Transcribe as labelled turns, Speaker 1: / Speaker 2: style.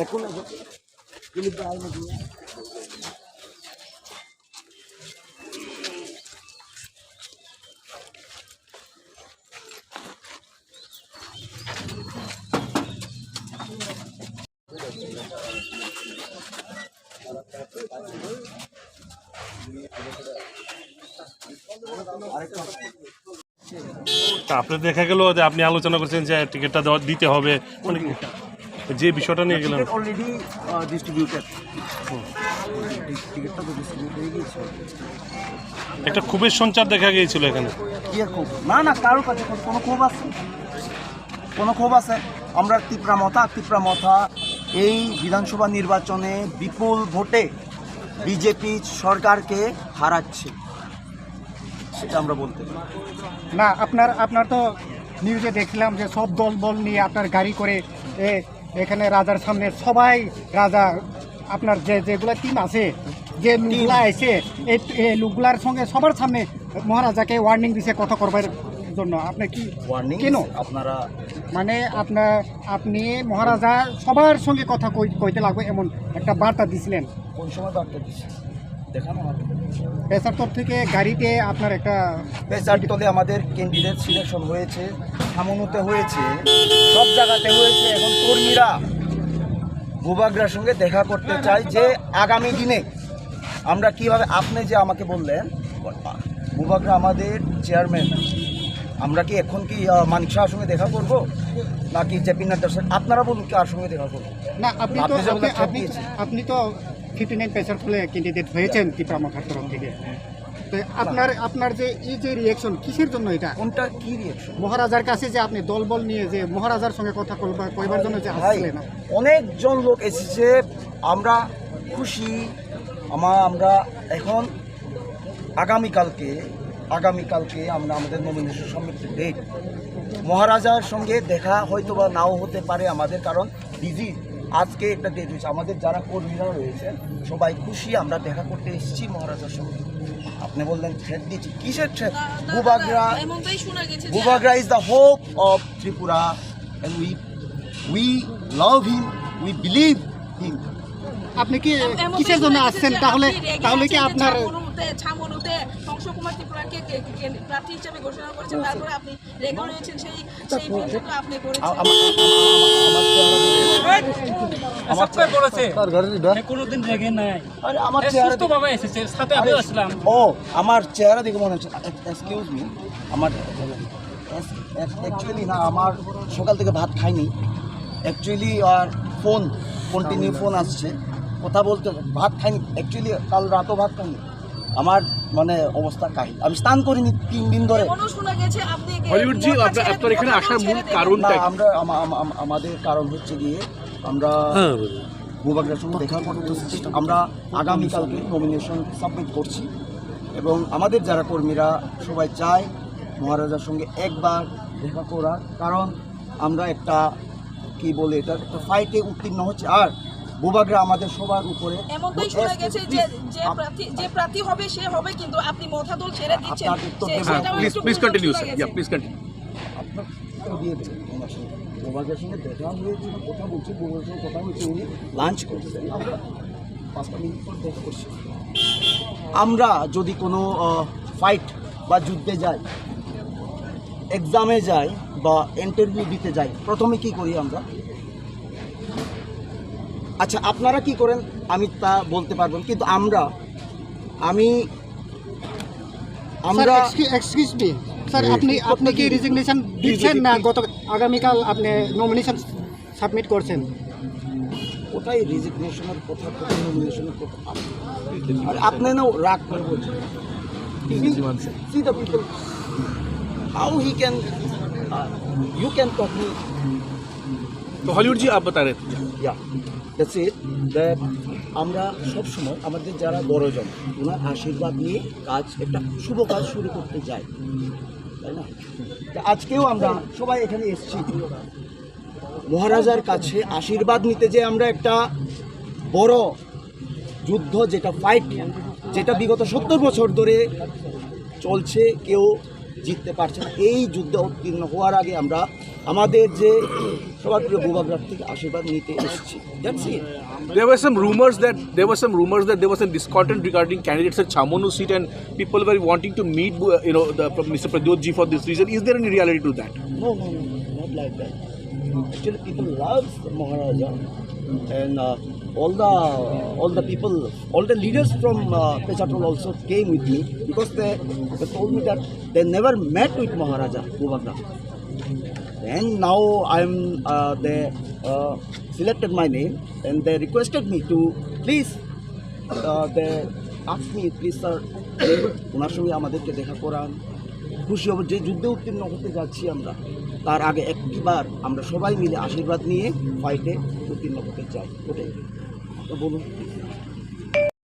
Speaker 1: এখন ini berapa lagi?
Speaker 2: আপনি দেখা গেল যে আপনি আলোচনা করছেন যে টিকিটটা দিতে হবে মানে যে বিষয়টা নিয়ে গেলাম
Speaker 1: অলরেডি ডিস্ট্রিবিউটেড টিকিটটা তো ডিস্ট্রিবিউট হয়ে গিয়েছে
Speaker 2: একটা ক্ষোভের সঞ্চার দেখা গিয়েছিল এখানে
Speaker 1: কি আর ক্ষোভ না কারোর কাছে কোনো ক্ষোভ আছে আমরা তীব্রামথা এই বিধানসভা নির্বাচনে বিপুল ভোটে বিজেপি সরকারকে হারাচ্ছে সেটা আমরা বলতে পারি
Speaker 3: না আপনার তো নিউজে দেখলাম যে সব দল নিয়ে আপনার গাড়ি করে এখানে রাজার সামনে সবাই রাজা আপনার যেগুলা টিম আছে যে লোকগুলা আছে এই লোকগুলার সঙ্গে সবার সামনে মহারাজাকে ওয়ার্নিং দিছে কথা করবার জন্য আপনি কি
Speaker 1: ওয়ার্নিং
Speaker 3: কেন
Speaker 1: আপনারা
Speaker 3: মানে আপনি মহারাজা সবার সঙ্গে কথা কইতে লাগবে এমন একটা বার্তা দিছিলেন
Speaker 1: কোন সময় বার্তা দিচ্ছেন দেখানো
Speaker 3: পেশার তরফ থেকে গাড়িতে আপনার একটা
Speaker 1: পেশার তলে আমাদের ক্যান্ডিডেট সিলেকশন হয়েছে সামনুতে হয়েছে সব জায়গাতে হয়েছে এখন কর্মীরা বুবাগ্রার সঙ্গে দেখা করতে চাই যে আগামী দিনে আমরা কিভাবে আপনি যে আমাকে বললেন বুবাগ্রা আমাদের চেয়ারম্যান আমরা কি এখন কি মানিক শাহর সঙ্গে দেখা করব নাকি জেপি নাড্ডার সঙ্গে আপনারা বলুন কার সঙ্গে দেখা করবো
Speaker 3: না আপনি তো 59 পেশার ফলে ক্যান্ডিডেট হয়েছেন তীব্রামথার তরফ থেকে তো আপনার যে এই যে রিয়াকশন কিসের জন্য এটা
Speaker 1: কোনটা কি রিয়াকশন
Speaker 3: মহারাজার কাছে যে আপনি দলবল নিয়ে যে মহারাজার সঙ্গে কথা কইবার জন্য যে আসছিলেন
Speaker 1: অনেকজন লোক এসেছে আমরা খুশি আমরা এখন আগামীকালকে আমরা আমাদের নমিনেশন সাবমিটের ডেট মহারাজার সঙ্গে দেখা হয়তো বা নাও হতে পারে আমাদের কারণ বিজি আজকে একটা ডেট হয়েছে আমাদের যারা কর্মীরা রয়েছে সবাই খুশি আমরা দেখা করতে এসেছি মহারাজার সঙ্গে আপনি বললেন থ্রেট দিচ্ছি কিসের threat Bubagra is the hope of Tripura and we love him we believe him
Speaker 3: আপনি কি কিসের জন্য আসছেন তাহলে কি আপনার
Speaker 4: প্রার্থী হিসেবে ঘোষণা করেছেন তারপরে আপনি রেগে রয়েছেন সেই বিষয়টা আপনি করেছেন
Speaker 5: কোনোদিন রেগে নাই
Speaker 1: আরে আমার চেহারা
Speaker 5: বাবা এসেছে সাথে আমি আসলাম
Speaker 1: আমার চেহারা দেখে মনে হচ্ছে এক্সকিউজ মি আমার অ্যাকচুয়ালি না আমার সকাল থেকে ভাত খাইনি অ্যাকচুয়ালি আর কন্টিনিউ ফোন আসছে কথা বলতে ভাত খাইনি অ্যাকচুয়ালি কাল রাতও ভাত খাইনি আমার মানে অবস্থা কাহিল আমি স্নান করিনি 3 দিন ধরে
Speaker 2: হলিউড জি আপনার এখানে আসার মূল কারণটা
Speaker 1: আমরা আমাদের কারণ হচ্ছে গিয়ে আমরা বুবাগ্রার সঙ্গে দেখা করতে আমরা আগামীকালকে নমিনেশন সাবমিট করছি এবং আমাদের যারা কর্মীরা সবাই চায় মহারাজার সঙ্গে একবার দেখা করার কারণ আমরা একটা কি বলে এটা একটা ফাইটে উত্তীর্ণ হচ্ছে আর বুবাগ্রা আমাদের সবার উপরে
Speaker 4: এমনটাই শোনা গেছে যে প্রার্থী হবে সে হবে কিন্তু আপনি মথা দল ছেড়ে দিচ্ছেন
Speaker 2: please continue sir please continue
Speaker 1: আপনার দিয়ে দেন বুবাগ্রার সঙ্গে দেখা হয়েছে কথা বলছি বুবাগ্রার সঙ্গে কথা হয়েছে উনি লাঞ্চ করছেন আমরা 5 মিনিট পর দেখা করছি আমরা যদি কোনো ফাইট বা যুদ্ধে যাই এক্সামে যাই বা ইন্টারভিউ দিতে যাই প্রথমে কি করি আমরা আচ্ছা আপনারা কি করেন আমি তা বলতে পারবো কিন্তু আমরা
Speaker 3: এক্সকিউজ মি স্যার আপনি কি রেজিগনেশন দিচ্ছেন না গত আগামীকাল আপনি নমিনেশন সাবমিট করছেন
Speaker 1: ওটাই রেজিগনেশনের কথা নমিনেশনের কথা আর আপনি না রাগ করে বলছেন see the people how he can you can talk me
Speaker 2: तो हॉलीवुड जी आप बता रहे थे
Speaker 1: yeah that's it that আমরা সব সময় আমাদের যারা বড়জন ওনার আশীর্বাদ নিয়ে কাজ একটা শুভ কাজ শুরু করতে যাই তাই না আজকেও আমরা সবাই এখানে এসেছি মহারাজার কাছে আশীর্বাদ নিতে যে আমরা একটা বড় যুদ্ধ যেটা ফাইট যেটা বিগত 70 বছর ধরে চলছে কেউ জিততে পারছে না। এই যুদ্ধে উত্তীর্ণ হওয়ার আগে আমরা আমাদের যে সবার প্রিয় বুবাগ্রার থেকে আশীর্বাদ নিতে এসেছি। That's it.
Speaker 6: There were some rumors that there was some discontent regarding candidates at Chamonu seat, and people were wanting to meet, Mr. Pradyot ji for this reason. Is there any reality to that?
Speaker 1: No, not like that. Actually, people love Maharaja, and all the people, all the leaders from Phaijak also came with me because they told me that they never met with Maharaja Bubagra. And now they selected my name and they requested me to please. They asked me, please sir, ওনার সঙ্গে আমাদেরকে দেখা করান, খুশি হব যে যুদ্ধে উত্তীর্ণ হতে যাচ্ছি আমরা, তার আগে একবার আমরা সবাই মিলে আশীর্বাদ নিয়ে ফাইটে উত্তীর্ণ হতে চাই। ওটাই তো বলুন।